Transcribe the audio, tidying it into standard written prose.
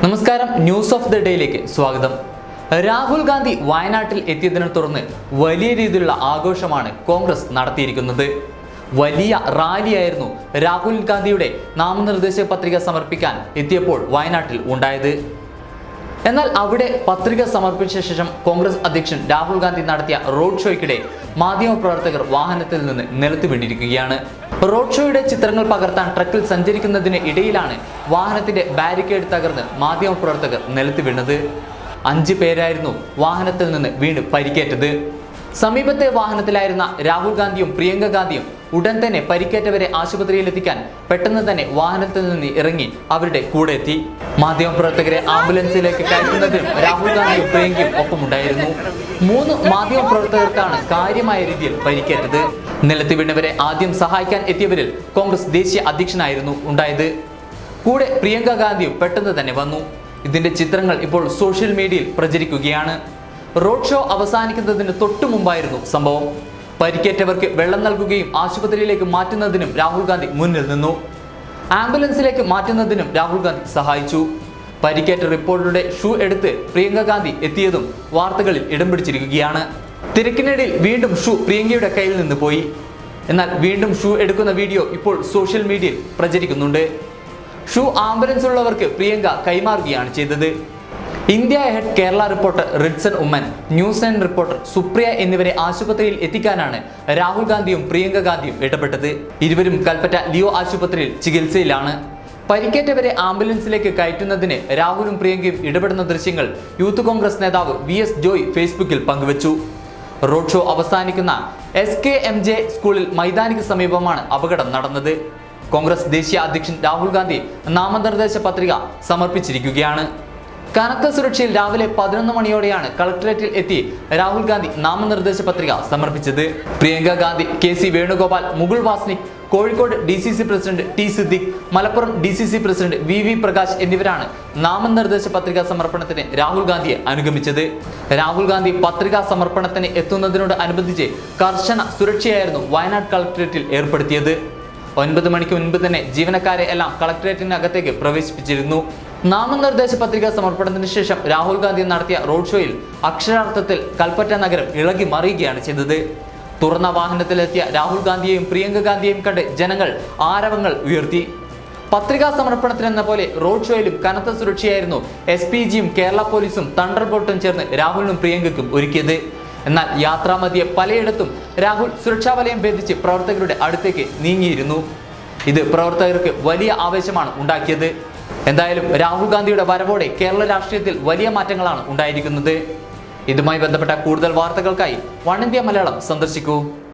നമസ്കാരം, news of the ഡേയിലേക്ക് സ്വാഗതം. രാഹുൽ ഗാന്ധി വയനാട്ടിൽ എത്തിയതിനെ തുടർന്ന് വലിയ രീതിയിലുള്ള ആഘോഷമാണ് കോൺഗ്രസ് നടത്തിയിരിക്കുന്നത്. വലിയ റാലിയായിരുന്നു രാഹുൽ ഗാന്ധിയുടെ നാമനിർദ്ദേശ പത്രിക സമർപ്പിക്കാൻ എത്തിയപ്പോൾ വയനാട്ടിൽ ഉണ്ടായത്. എന്നാൽ അവിടെ പത്രിക സമർപ്പിച്ച ശേഷം കോൺഗ്രസ് അധ്യക്ഷൻ രാഹുൽ ഗാന്ധി നടത്തിയ റോഡ് ഷോയ്ക്കിടെ മാധ്യമപ്രവർത്തകർ വാഹനത്തിൽ നിന്ന് നിലത്ത് വീണിരിക്കുകയാണ്. റോഡ് ഷോയുടെ ചിത്രങ്ങൾ പകർത്താൻ ട്രക്കിൽ സഞ്ചരിക്കുന്നതിന് ഇടയിലാണ് വാഹനത്തിന്റെ ബാരിക്കേഡ് തകർന്ന് മാധ്യമപ്രവർത്തകർ നിലത്ത് വീണത്. 5 പേരായിരുന്നു വാഹനത്തിൽ നിന്ന് വീണ് പരിക്കേറ്റത്. സമീപത്തെ വാഹനത്തിലായിരുന്ന രാഹുൽ ഗാന്ധിയും പ്രിയങ്ക ഗാന്ധിയും ഉടൻ തന്നെ പരിക്കേറ്റവരെ ആശുപത്രിയിലെത്തിക്കാൻ പെട്ടെന്ന് തന്നെ വാഹനത്തിൽ നിന്ന് ഇറങ്ങി അവരുടെ കൂടെ എത്തി. മാധ്യമപ്രവർത്തകരെ ആംബുലൻസിലേക്ക് കയറ്റുന്നതിനും രാഹുൽ ഗാന്ധിയും പ്രിയങ്കയും ഒപ്പമുണ്ടായിരുന്നു. 3 മാധ്യമപ്രവർത്തകർക്കാണ് കാര്യമായ രീതിയിൽ പരിക്കേറ്റത്. നിലത്ത് വീണവരെ ആദ്യം സഹായിക്കാൻ എത്തിയവരിൽ കോൺഗ്രസ് ദേശീയ അധ്യക്ഷനായിരുന്നു ഉണ്ടായത്. കൂടെ പ്രിയങ്ക ഗാന്ധിയും പെട്ടെന്ന് തന്നെ വന്നു. ഇതിന്റെ ചിത്രങ്ങൾ ഇപ്പോൾ സോഷ്യൽ മീഡിയയിൽ പ്രചരിക്കുകയാണ്. റോഡ് ഷോ അവസാനിക്കുന്നതിന് തൊട്ടു മുമ്പായിരുന്നു സംഭവം. പരിക്കേറ്റവർക്ക് വെള്ളം നൽകുകയും ആശുപത്രിയിലേക്ക് മാറ്റുന്നതിനും രാഹുൽ ഗാന്ധി മുന്നിൽ നിന്നു. ആംബുലൻസിലേക്ക് മാറ്റുന്നതിനും രാഹുൽ ഗാന്ധി സഹായിച്ചു. പരിക്കേറ്റ റിപ്പോർട്ടറുടെ ഷൂ എടുത്ത് പ്രിയങ്ക ഗാന്ധി എത്തിയതും വാർത്തകളിൽ ഇടം പിടിച്ചിരിക്കുകയാണ്. തിരക്കിനിടയിൽ വീണ്ടും ഷൂ പ്രിയങ്കയുടെ കയ്യിൽ നിന്ന് പോയി. എന്നാൽ വീണ്ടും ഷൂ എടുക്കുന്ന വീഡിയോ ഇപ്പോൾ സോഷ്യൽ മീഡിയയിൽ പ്രചരിക്കുന്നുണ്ട്. ഷൂ ആംബുലൻസ് ഉള്ളവർക്ക് പ്രിയങ്ക കൈമാറുകയാണ് ചെയ്തത്. India head Kerala reporter Ridson Oommen, news 9 reporter Supriya എന്നിവരെ ആശുപത്രിയിൽ എത്തിക്കാനാണ് രാഹുൽ ഗാന്ധിയും പ്രിയങ്ക ഗാന്ധിയും ഇടപെട്ടത്. ഇരുവരും കൽപ്പറ്റ ലിയോ ആശുപത്രിയിൽ ചികിത്സയിലാണ്. പരിക്കേറ്റവരെ ആംബുലൻസിലേക്ക് കയറ്റുന്നതിന് രാഹുലും പ്രിയങ്കയും ഇടപെടുന്ന ദൃശ്യങ്ങൾ യൂത്ത് കോൺഗ്രസ് നേതാവ് VS ജോയ് ഫേസ്ബുക്കിൽ പങ്കുവച്ചു. റോഡ് ഷോ അവസാനിക്കുന്ന SKMJ സ്കൂളിൽ മൈതാനിക്ക് സമീപമാണ് അപകടം നടന്നത്. കോൺഗ്രസ് ദേശീയ അധ്യക്ഷൻ രാഹുൽ ഗാന്ധി നാമനിർദ്ദേശ പത്രിക സമർപ്പിച്ചിരിക്കുകയാണ്. കനത്ത സുരക്ഷയിൽ രാവിലെ 11 മണിയോടെയാണ് കളക്ടറേറ്റിൽ എത്തി രാഹുൽ ഗാന്ധി നാമനിർദ്ദേശ പത്രിക സമർപ്പിച്ചത്. Priyanka Gandhi, KC Venugopal, Mukul Wasnik, Kozhikode DCC president T Siddique, Malappuram DCC president VV Prakash എന്നിവരാണ് നാമനിർദ്ദേശ പത്രിക സമർപ്പണത്തിന് രാഹുൽ ഗാന്ധിയെ അനുഗമിച്ചത്. രാഹുൽ ഗാന്ധി പത്രികാ സമർപ്പണത്തിന് എത്തുന്നതിനോട് അനുബന്ധിച്ച് കർശന സുരക്ഷയായിരുന്നു വയനാട് കളക്ടറേറ്റിൽ ഏർപ്പെടുത്തിയത്. 9 മണിക്ക് മുൻപ് തന്നെ ജീവനക്കാരെ എല്ലാം കളക്ടറേറ്റിനകത്തേക്ക് പ്രവേശിപ്പിച്ചിരുന്നു. നാമനിർദ്ദേശ പത്രിക സമർപ്പണത്തിന് ശേഷം രാഹുൽ ഗാന്ധി നടത്തിയ റോഡ് ഷോയിൽ അക്ഷരാർത്ഥത്തിൽ കൽപ്പറ്റ നഗരം ഇളകി മറിയുകയാണ് ചെയ്തത്. തുറന്ന വാഹനത്തിലെത്തിയ രാഹുൽ ഗാന്ധിയെയും പ്രിയങ്ക ഗാന്ധിയെയും കണ്ട് ജനങ്ങൾ ആരവങ്ങൾ ഉയർത്തി. പത്രികാ സമർപ്പണത്തിനെന്ന പോലെ റോഡ് ഷോയിലും കനത്ത സുരക്ഷയായിരുന്നു SPGയും കേരള പോലീസും തണ്ടർബോൾട്ടും ചേർന്ന് രാഹുലിനും പ്രിയങ്കയ്ക്കും ഒരുക്കിയത്. എന്നാൽ യാത്രാമധ്യേ പലയിടത്തും രാഹുൽ സുരക്ഷാ വലയം ഭേദിച്ച് പ്രവർത്തകരുടെ അടുത്തേക്ക് നീങ്ങിയിരുന്നു. ഇത് പ്രവർത്തകർക്ക് വലിയ ആവേശമാണ് ഉണ്ടാക്കിയത്. എന്തായാലും രാഹുൽ ഗാന്ധിയുടെ വരവോടെ കേരള രാഷ്ട്രീയത്തിൽ വലിയ മാറ്റങ്ങളാണ് ഉണ്ടായിരിക്കുന്നത്. ഇതുമായി ബന്ധപ്പെട്ട കൂടുതൽ വാർത്തകൾക്കായി വൺ ഇന്ത്യ മലയാളം സന്ദർശിക്കൂ.